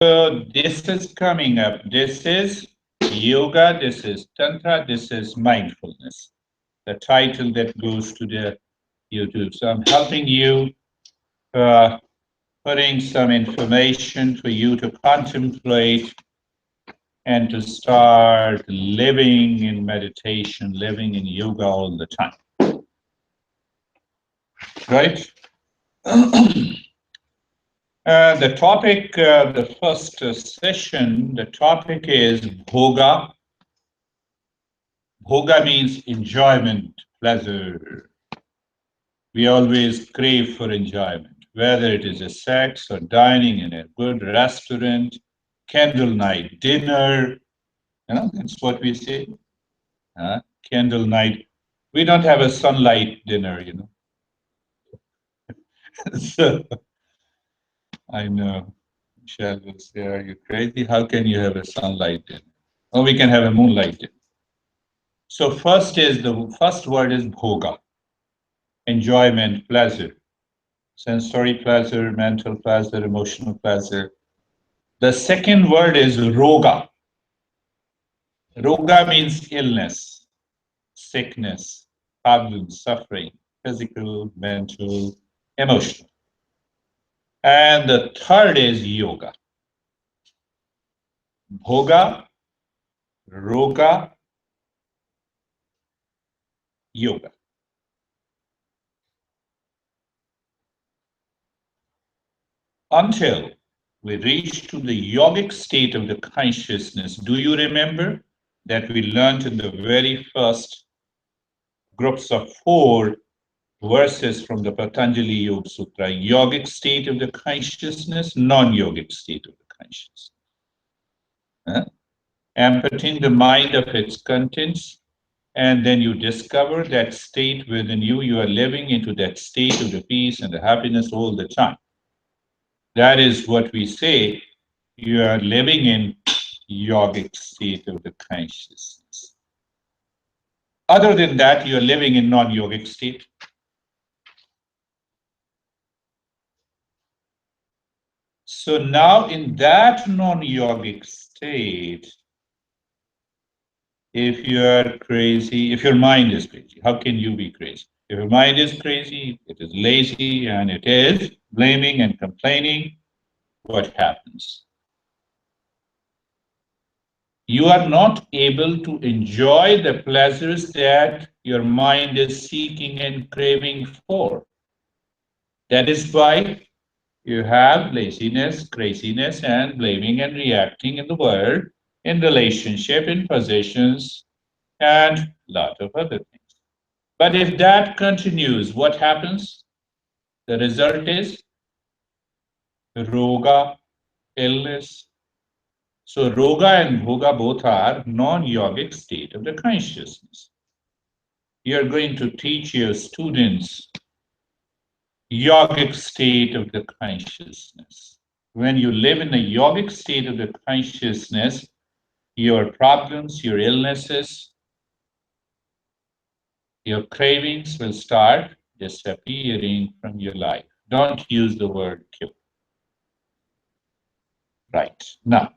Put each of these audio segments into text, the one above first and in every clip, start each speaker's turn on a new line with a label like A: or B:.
A: So this is coming up. This is yoga, this is Tantra, this is mindfulness. The title that goes to the YouTube. So I'm helping you, putting some information for you to contemplate and to start living in meditation, living in yoga all the time. Right? The topic, the first session, the topic is Bhoga. Bhoga means enjoyment, pleasure. We always crave for enjoyment, whether it is a sex or dining in a good restaurant, candle night dinner. That's what we say. Candle night. We don't have a sunlight dinner. So I know. Michelle will say, "Are you crazy? How can you have a sunlight dinner?" Or we can have a moonlight dinner. So the first word is bhoga, enjoyment, pleasure, sensory pleasure, mental pleasure, emotional pleasure. The second word is roga. Roga means illness, sickness, problem, suffering, physical, mental, emotional. And the third is yoga. Bhoga, roga, yoga. Until we reach to the yogic state of the consciousness. Do you remember that we learned in the very first groups of 4 verses from the Patanjali Yoga Sutra? Yogic state of the consciousness, non-yogic state of the consciousness. Emptying the mind of its contents, and then you discover that state within you. You are living into that state of the peace and the happiness all the time. That is what we say. You are living in yogic state of the consciousness. Other than that, you are living in non-yogic state. So now in that non-yogic state, if you are crazy, if your mind is crazy, how can you be crazy? If your mind is crazy, it is lazy, and it is blaming and complaining, what happens? You are not able to enjoy the pleasures that your mind is seeking and craving for. That is why you have laziness, craziness, and blaming and reacting in the world, in relationship, in possessions, and a lot of other things. But if that continues, what happens? The result is roga, illness. So roga and bhoga both are non-yogic state of the consciousness. You're going to teach your students yogic state of the consciousness. When you live in a yogic state of the consciousness, your problems, your illnesses, your cravings will start disappearing from your life. Don't use the word kill. Right. Now,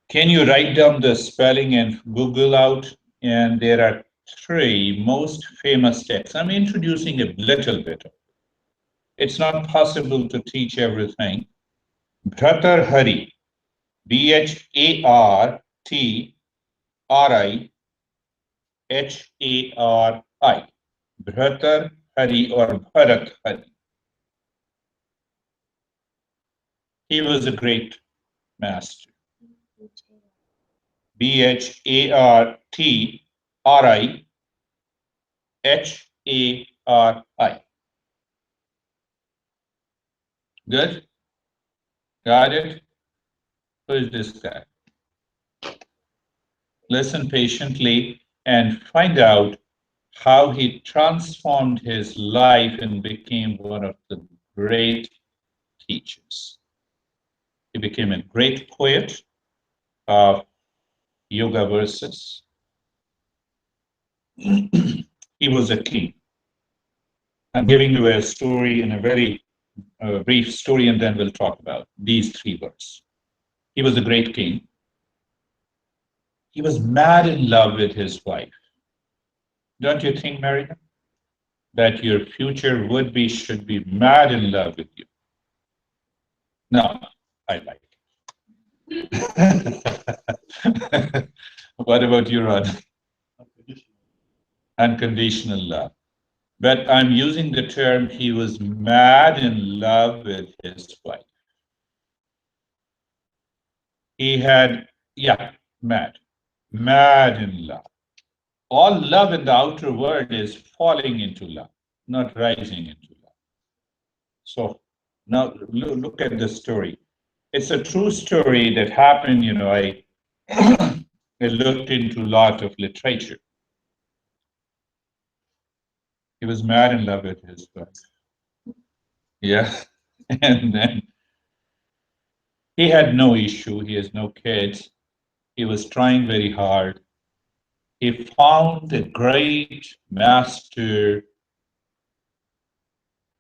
A: can you write down the spelling and Google out? And there are 3 most famous texts. I'm introducing a little bit. It's not possible to teach everything. Bhratar Hari, Bhartrihari, Bhratar Hari or Bharat Hari. He was a great master. Bhartrihari. Good? Got it? Who is this guy? Listen patiently and find out how he transformed his life and became one of the great teachers. He became a great poet of yoga verses. He was a king. I'm giving you a story in a very a brief story and then we'll talk about these three words. He was a great king. He was mad in love with his wife. Don't you think, Marina, that your future would-be should be mad in love with you? No, I like it. What about you, Rod? Unconditional love. But I'm using the term he was mad in love with his wife. He had, mad in love. All love in the outer world is falling into love, not rising into love. So now look at the story. It's a true story that happened, I I looked into a lot of literature. He was mad in love with his wife. Yeah. And then he had no issue. He has no kids. He was trying very hard. He found a great master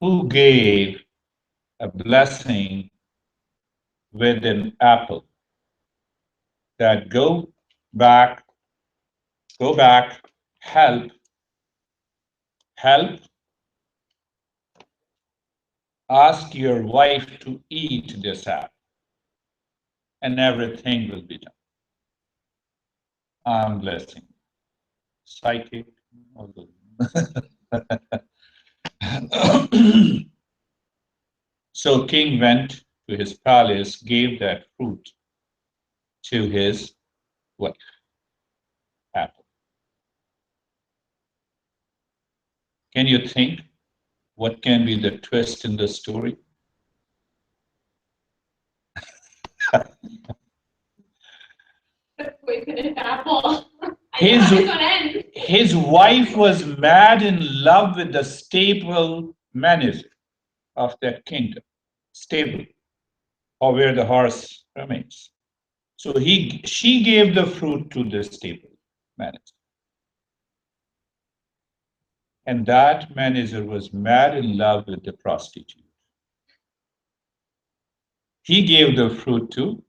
A: who gave a blessing with an apple that go back, help, ask your wife to eat this apple, and everything will be done. I'm blessing. Psychic. So king went to his palace, gave that fruit to his wife, apple. Can you think what can be the twist in the story?
B: Apple.
A: His wife was mad in love with the stable manager of that kingdom, stable, or where the horse remains. So she gave the fruit to the stable manager. And that manager was mad in love with the prostitute. He gave the fruit to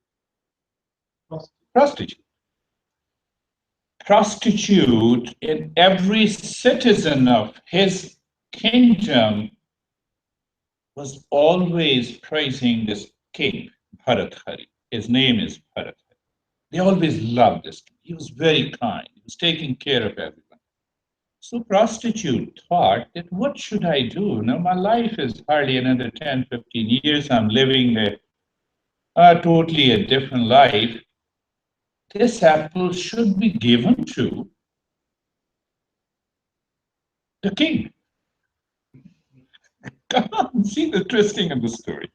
A: prostitute. Prostitute in every citizen of his kingdom was always praising this king, Bharathari. His name is Bharathari. They always loved this king. He was very kind. He was taking care of everyone. So prostitute thought that what should I do? Now my life is hardly another 10, 15 years. I'm living a totally a different life. This apple should be given to the king. Come on, see the twisting of the story.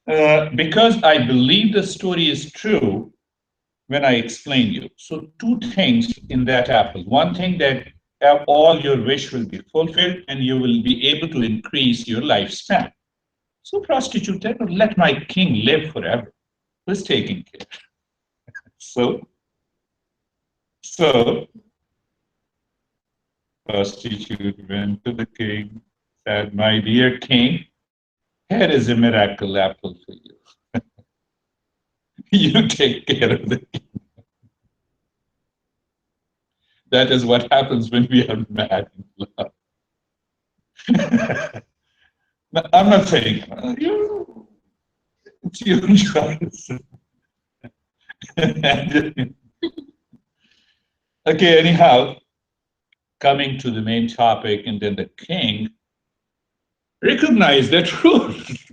A: Because I believe the story is true when I explain you. So two things in that apple. One thing that all your wish will be fulfilled and you will be able to increase your lifespan. So prostitute said, let my king live forever. Who's taking care? So prostitute went to the king, said, my dear king, here is a miracle apple for you. You take care of the king. That is what happens when we are mad in love. I'm not saying it's your choice. Okay, anyhow, coming to the main topic, and then the king recognized the truth.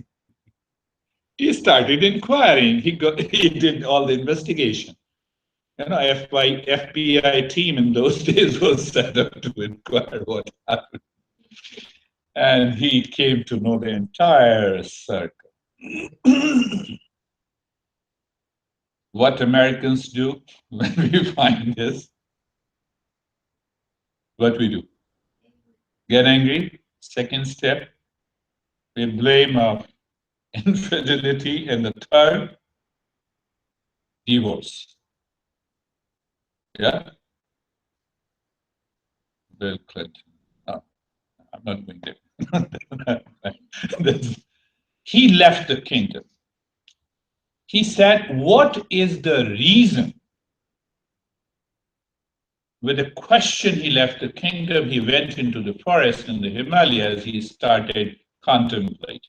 A: He started inquiring. He did all the investigation. FBI team in those days was set up to inquire what happened. And he came to know the entire circle. What Americans do when we find this, what we do? Get angry. Second step, we blame of infidelity. And the third, divorce. Yeah? Bill Clinton. No, I'm not going there. he left the kingdom. He said, what is the reason? With a question, he left the kingdom. He went into the forest in the Himalayas. He started contemplating.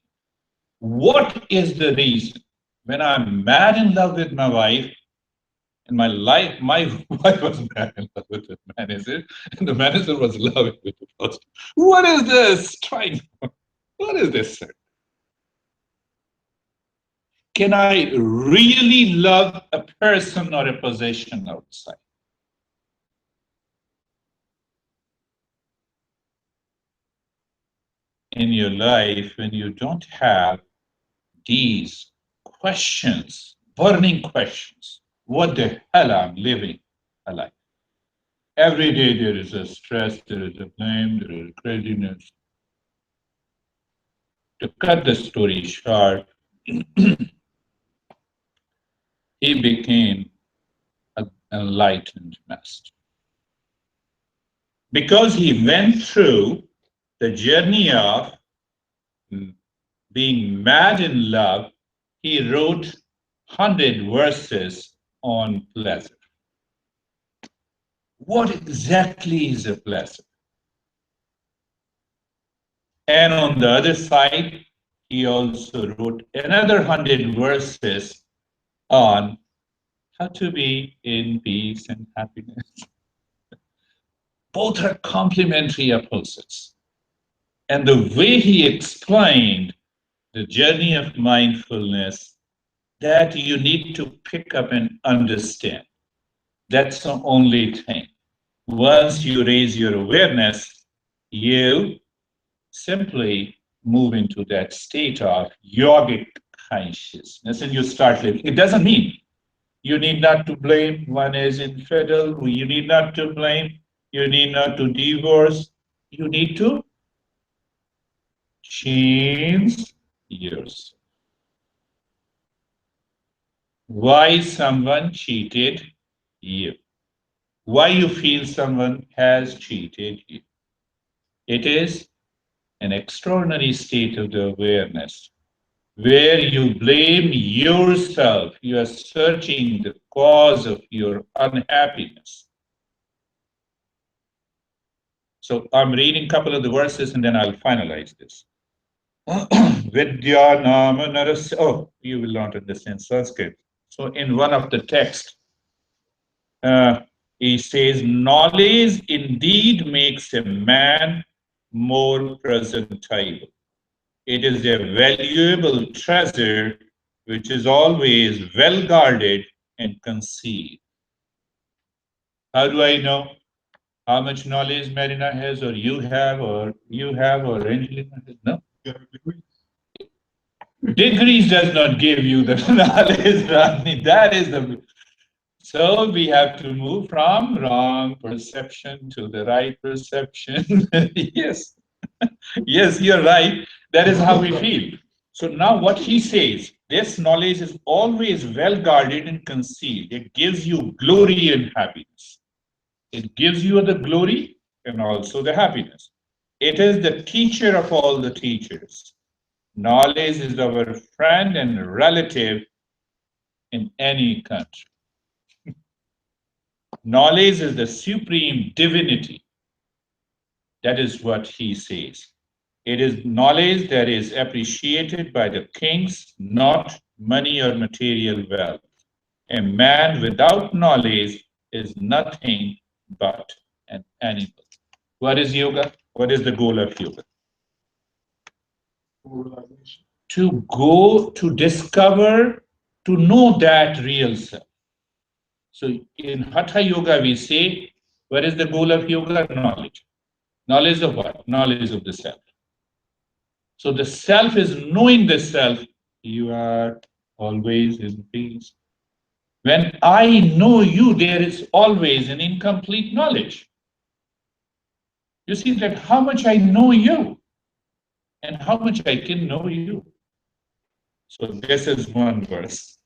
A: What is the reason? When I'm mad in love with my wife, and my wife was mad in love with the manager, and the manager was loving with the first. What is this? What is this, sir? Can I really love a person or a possession outside? In your life, when you don't have these questions, burning questions, what the hell I'm living a life? Every day there is a stress, there is a blame, there is craziness. To cut the story short, he became an enlightened master. Because he went through the journey of being mad in love, he wrote 100 verses on pleasure. What exactly is a pleasure? And on the other side, he also wrote another 100 verses on how to be in peace and happiness. Both are complementary opposites. And the way he explained the journey of mindfulness, that you need to pick up and understand. That's the only thing. Once you raise your awareness, you simply move into that state of yogic consciousness and you start living. It doesn't mean you need not to blame one is infidel, you need not to blame, you need not to divorce, you need to change yourself. Why someone cheated you? Why you feel someone has cheated you? It is an extraordinary state of the awareness where you blame yourself. You are searching the cause of your unhappiness. So I'm reading a couple of the verses and then I'll finalize this. Vidya nama naras. Oh, you will not understand Sanskrit. So in one of the texts, he says, knowledge indeed makes a man more presentable. It is a valuable treasure which is always well guarded and concealed. How do I know how much knowledge Marina has, or you have, or Angelina has? No. Degrees does not give you the knowledge, Rani. That is the. So we have to move from wrong perception to the right perception. Yes, yes, you're right. That is how we feel. So now what he says, this knowledge is always well guarded and concealed. It gives you glory and happiness. It gives you the glory and also the happiness. It is the teacher of all the teachers. Knowledge is our friend and relative in any country. Knowledge is the supreme divinity. That is what he says. It is knowledge that is appreciated by the kings, not money or material wealth. A man without knowledge is nothing but an animal. What is yoga? What is the goal of yoga? To go to discover, to know that real self. So in Hatha Yoga, we say, what is the goal of yoga? Knowledge. Knowledge of what? Knowledge of the self. So the self is knowing the self. You are always in peace. When I know you, there is always an incomplete knowledge. You see that how much I know you and how much I can know you. So this is one verse.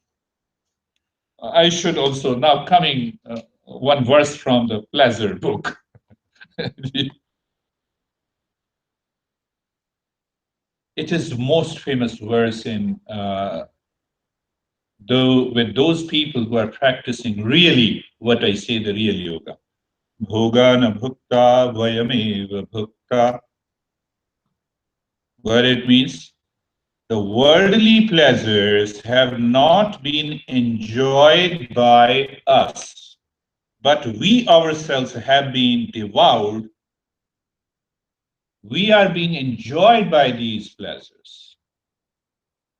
A: I should also now coming one verse from the pleasure book. It is the most famous verse in though with those people who are practicing really what I say the real yoga. Bhoga na bhukta vayameva bhukta. What it means? The worldly pleasures have not been enjoyed by us, but we ourselves have been devoured. We are being enjoyed by these pleasures.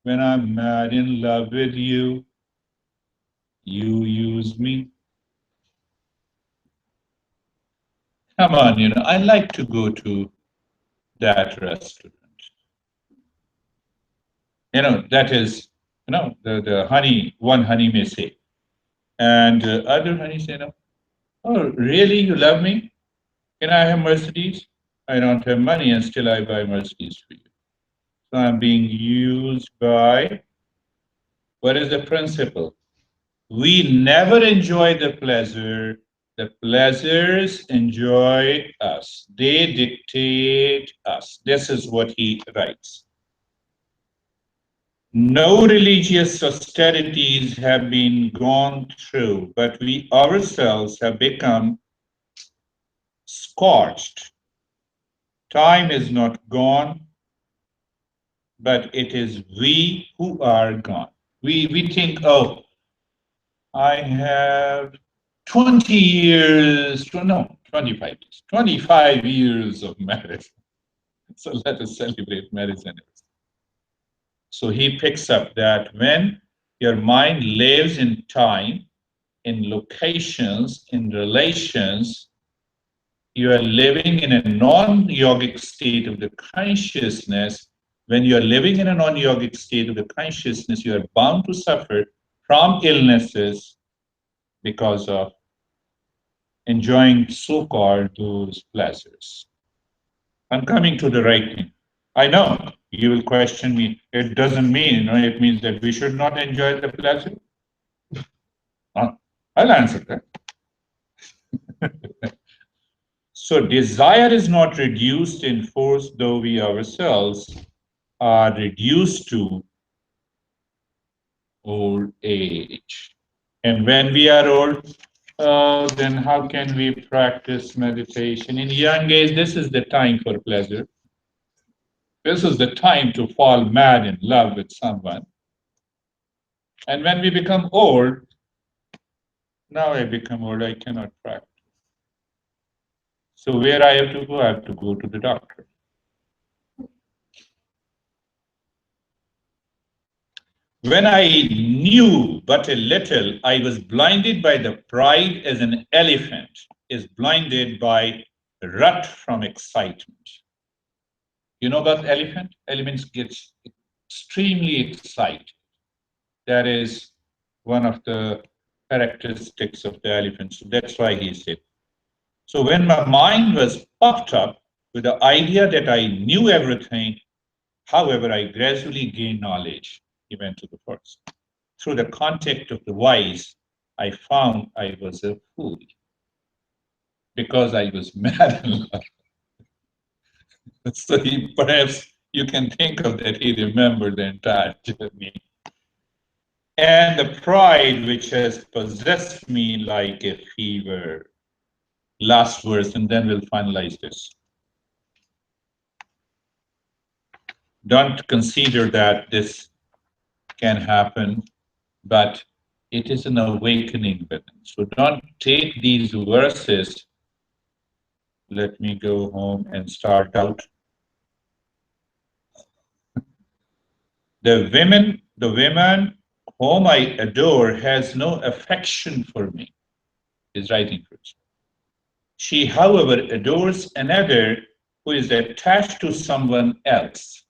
A: When I'm mad in love with you, you use me. Come on, I like to go to that restaurant. That is, the honey, one honey may say. And other honey say, no, oh, really? You love me? Can I have Mercedes? I don't have money and still I buy Mercedes for you. So I'm being used by, what is the principle? We never enjoy the pleasure. The pleasures enjoy us. They dictate us. This is what he writes. No religious austerities have been gone through, but we ourselves have become scorched. Time is not gone, but it is we who are gone. We think, oh, I have 20 years, no, 25 years, 25 years of marriage. So let us celebrate marriage anniversary. So he picks up that when your mind lives in time, in locations, in relations, you are living in a non-yogic state of the consciousness. When you are living in a non-yogic state of the consciousness, you are bound to suffer from illnesses because of enjoying so-called those pleasures. I'm coming to the right thing. I know you will question me. It doesn't mean, it means that we should not enjoy the pleasure. I'll answer that. So desire is not reduced in force, though we ourselves are reduced to old age. And when we are old, then how can we practice meditation? In young age, this is the time for pleasure. This is the time to fall mad in love with someone. And when we become old, now I become old, I cannot practice. So where I have to go? I have to go to the doctor. When I knew but a little, I was blinded by the pride as an elephant is blinded by rut from excitement. You know about elephant? Elephants get extremely excited. That is one of the characteristics of the elephant. So that's why he said. So when my mind was puffed up with the idea that I knew everything, however, I gradually gained knowledge. He went to the first. Through the contact of the wise, I found I was a fool because I was mad in love. So perhaps you can think of that. He remembered the entire journey. And the pride which has possessed me like a fever. Last verse, and then we'll finalize this. Don't consider that this can happen, but it is an awakening within. So don't take these verses. Let me go home and start out. The woman whom I adore has no affection for me, is writing first. She, however, adores another who is attached to someone else.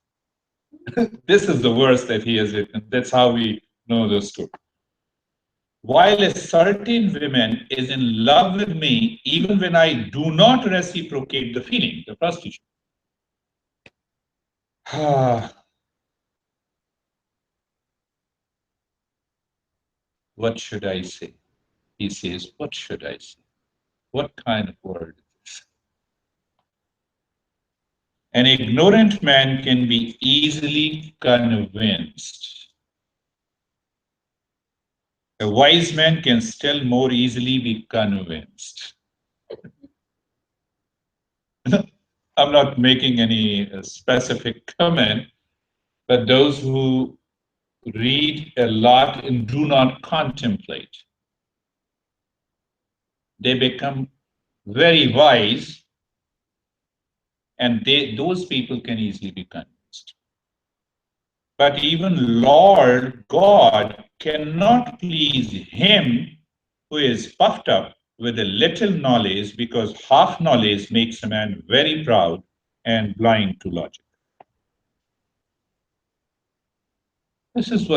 A: This is the verse that he has written. That's how we know the story. While a certain woman is in love with me, even when I do not reciprocate the feeling, the prostitution. What should I say? He says, what should I say? What kind of word is this? An ignorant man can be easily convinced. A wise man can still more easily be convinced. I'm not making any specific comment, but those who read a lot and do not contemplate, they become very wise, and those people can easily be convinced. But even Lord God cannot please him who is puffed up with a little knowledge, because half knowledge makes a man very proud and blind to logic. This is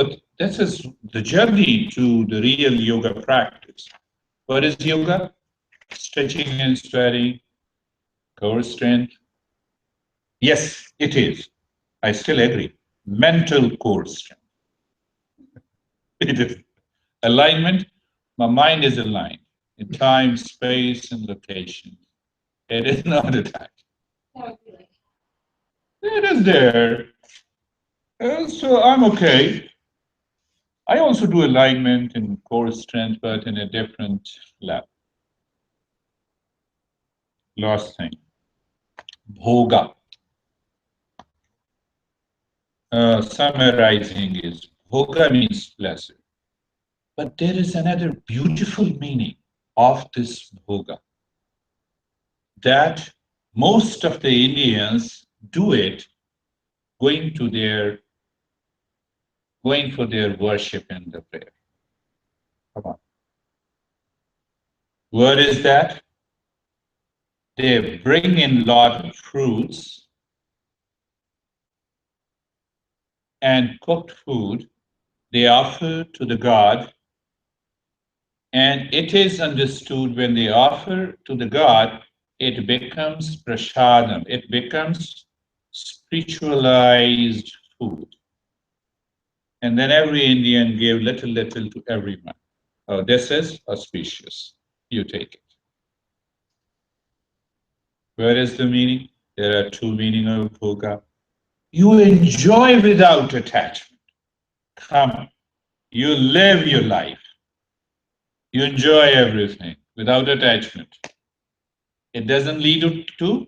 A: the journey to the real yoga practice. What is yoga? Stretching and sweating, core strength. Yes, it is. I still agree. Mental core strength. It is. Alignment, my mind is aligned in time, space, and location. It is not attached. It is there. So I'm okay. I also do alignment and core strength, but in a different level. Last thing, Bhoga. Summarizing is Bhoga means pleasure. But there is another beautiful meaning of this Bhoga, that most of the Indians do it going for their worship and the prayer. Come on. What is that? They bring in lot of fruits and cooked food. They offer to the god, and it is understood when they offer to the god, it becomes prasadam. It becomes spiritualized food. And then every Indian gave little to everyone. Oh, this is auspicious. You take it. Where is the meaning? There are two meanings of Bhoga. You enjoy without attachment. Come on. You live your life. You enjoy everything without attachment. It doesn't lead to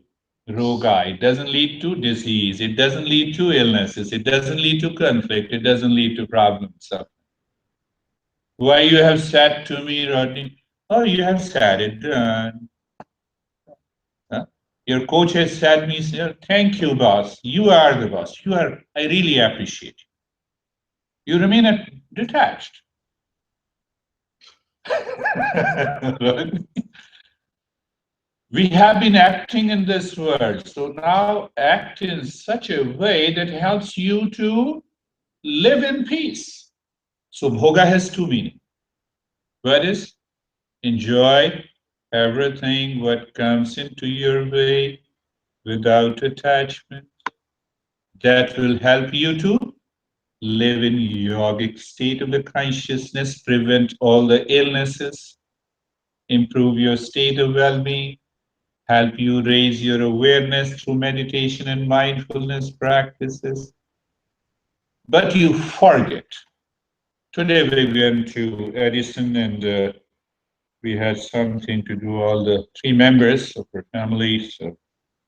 A: Roga. It doesn't lead to disease. It doesn't lead to illnesses. It doesn't lead to conflict. It doesn't lead to problems. Why you have said to me, Rodney? Oh, you have said it done. Huh? Your coach has said me, sir, thank you, boss. You are the boss. I really appreciate you. You remain detached. We have been acting in this world, so now act in such a way that helps you to live in peace. So Bhoga has two meanings. One is enjoy everything what comes into your way without attachment. That will help you to live in yogic state of the consciousness, prevent all the illnesses, improve your state of well-being, help you raise your awareness through meditation and mindfulness practices. But you forget. Today we went to Edison, and we had something to do, all the three members of our family. So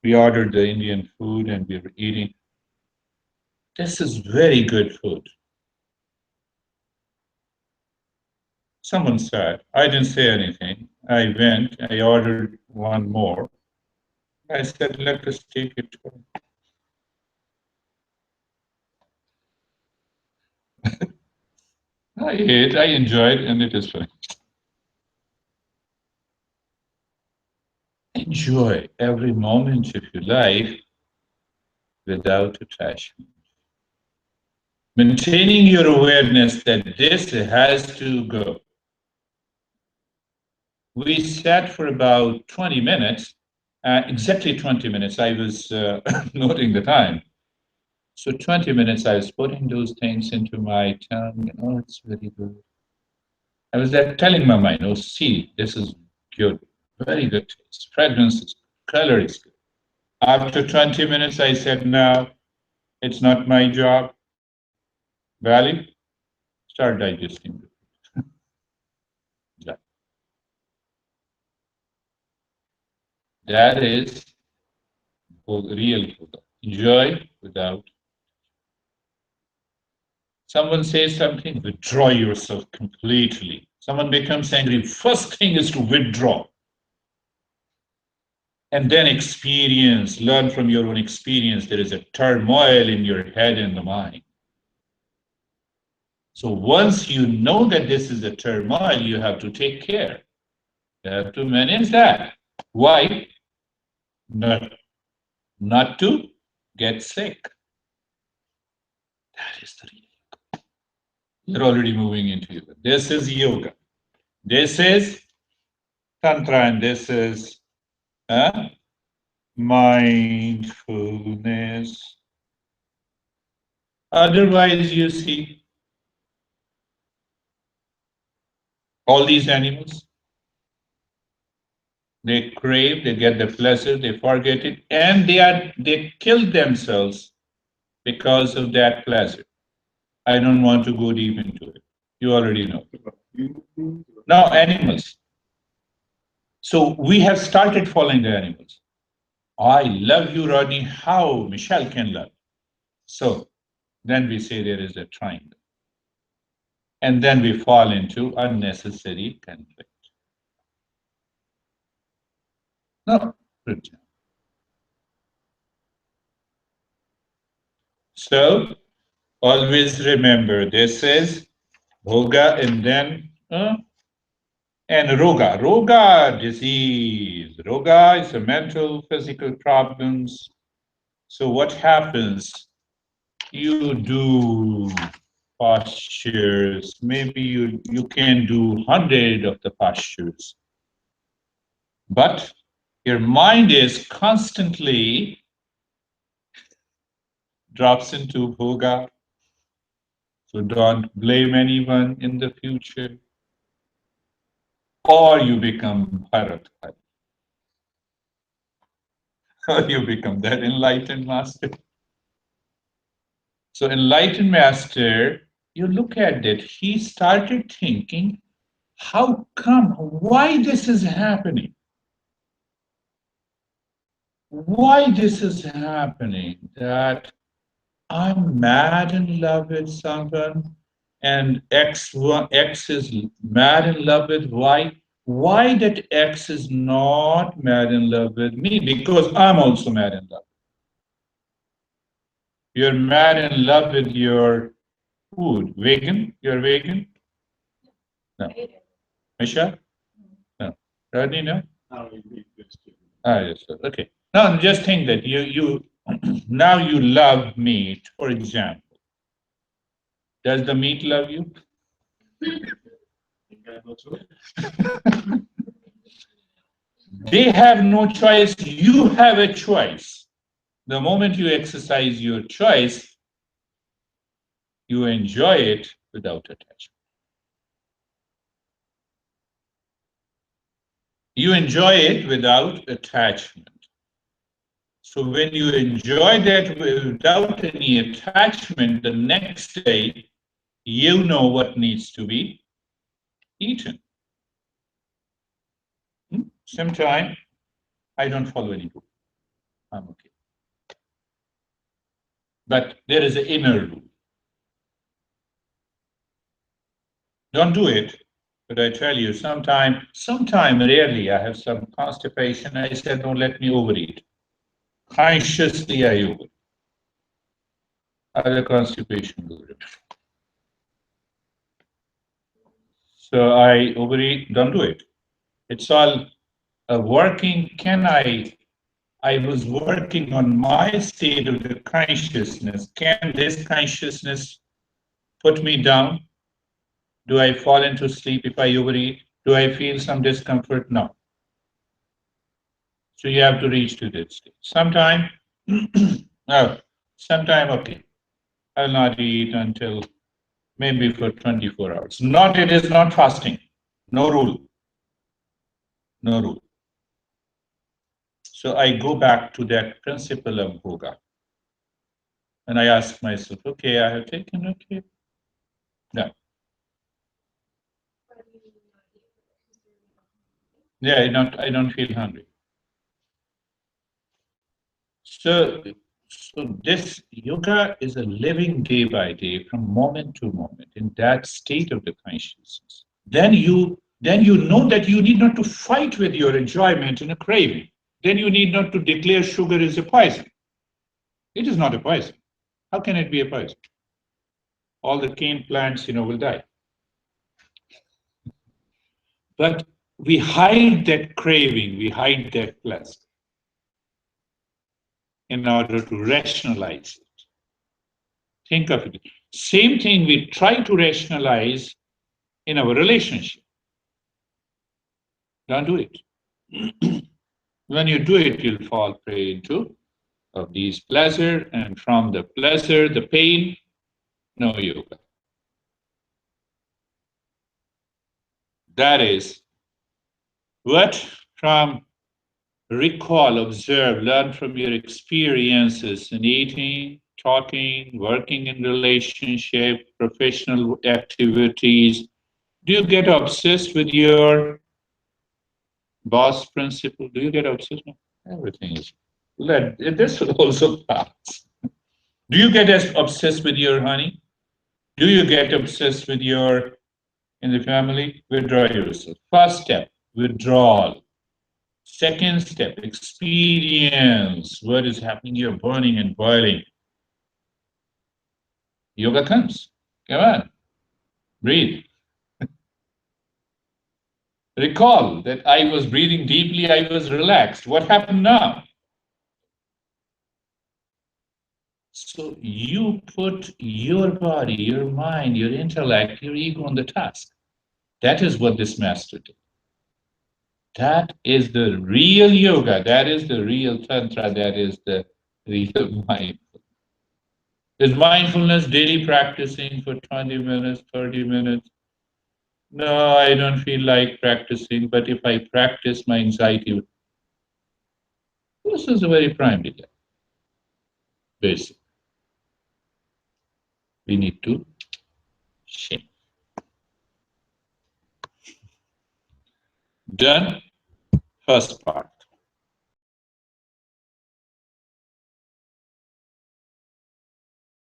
A: we ordered the Indian food and we were eating. This is very good food. Someone said, I didn't say anything. I went, I ordered one more. I said, let us take it. I ate, I enjoyed, and it is fine. Enjoy every moment of your life without attachment. Maintaining your awareness that this has to go. We sat for about 20 minutes, exactly 20 minutes. I was noting the time. So 20 minutes, I was putting those things into my tongue. Oh, it's very good. I was like telling my mind, oh, see, this is good. Very good taste. Fragrance is good. Color is good. After 20 minutes, I said, no, it's not my job. Valid? Start digesting. Yeah. That is real Bhoga. Enjoy without. Someone says something, withdraw yourself completely. Someone becomes angry, first thing is to withdraw. And then experience, learn from your own experience. There is a turmoil in your head and the mind. So once you know that this is a turmoil, you have to take care. You have to manage that. Why? Not to get sick. That is the real. You're already moving into yoga. This is yoga. This is Tantra, and this is mindfulness. Otherwise, you see all these animals, they crave, they get the pleasure, they forget it, and they kill themselves because of that pleasure. I don't want to go deep into it. You already know. Now, animals. So we have started following the animals. I love you, Rodney. How Michelle can love? So then we say there is a triangle. And then we fall into unnecessary conflict. No, so always remember this is Bhoga and then and Roga. Roga disease. Roga is a mental, physical problems. So what happens? You do postures. Maybe you can do 100 of the postures, but your mind is constantly drops into Bhoga. So don't blame anyone in the future, or you become Bharat, or you become that enlightened master. So enlightened master, you look at it, he started thinking, how come, why this is happening? Why this is happening? That I'm mad in love with someone, and X is mad in love with Y. Why that X is not mad in love with me? Because I'm also mad in love. You're mad in love with your food. Vegan? You're vegan? No. Misha? No. Rodney, no? Ah, yes, sir. Okay. Now just think that you now you love meat, for example. Does the meat love you? They have no choice. You have a choice. The moment you exercise your choice, you enjoy it without attachment. You enjoy it without attachment. So when you enjoy that without any attachment, the next day, you know what needs to be eaten. Sometimes I don't follow any rule. I'm okay. But there is an inner rule. Don't do it. But I tell you, sometime, rarely, I have some constipation. I said, don't let me overeat. Consciously, I overeat. Other constipation will return. So I overeat. Don't do it. It's all working. I was working on my state of the consciousness. Can this consciousness put me down? Do I fall into sleep if I overeat? Do I feel some discomfort? No. So you have to reach to that state. Sometime, oh, sometime, okay, I'll not eat until maybe for 24 hours. Not, it is not fasting. No rule. No rule. So I go back to that principle of Bhoga. And I ask myself, okay, I have taken, okay. Yeah. Yeah, I don't feel hungry. So, so this yoga is a living day by day from moment to moment in that state of the consciousness. Then you know that you need not to fight with your enjoyment and a craving. Then you need not to declare sugar is a poison. It is not a poison. How can it be a poison? All the cane plants, will die. But we hide that craving, we hide that pleasure in order to rationalize it. Think of it. Same thing we try to rationalize in our relationship. Don't do it. When you do it, you'll fall prey into of these pleasure, and from the pleasure, the pain, no yoga. That is what from recall, observe, learn from your experiences in eating, talking, working in relationship, professional activities. Do you get obsessed with your boss principle? Do you get obsessed? No. Everything is. This will also pass. Do you get as obsessed with your honey? Do you get obsessed with your in the family? Withdraw yourself. First step, withdrawal. Second step, experience what is happening. You're burning and boiling. Yoga comes. Come on, breathe. Recall that I was breathing deeply, I was relaxed. What happened now? So you put your body, your mind, your intellect, your ego on the task. That is what this master did. That is the real yoga. That is the real Tantra. That is the real mindfulness. Is mindfulness daily practicing for 20 minutes, 30 minutes? No, I don't feel like practicing, but if I practice, my anxiety. This is a very primary basic. We need to change. Done. First part.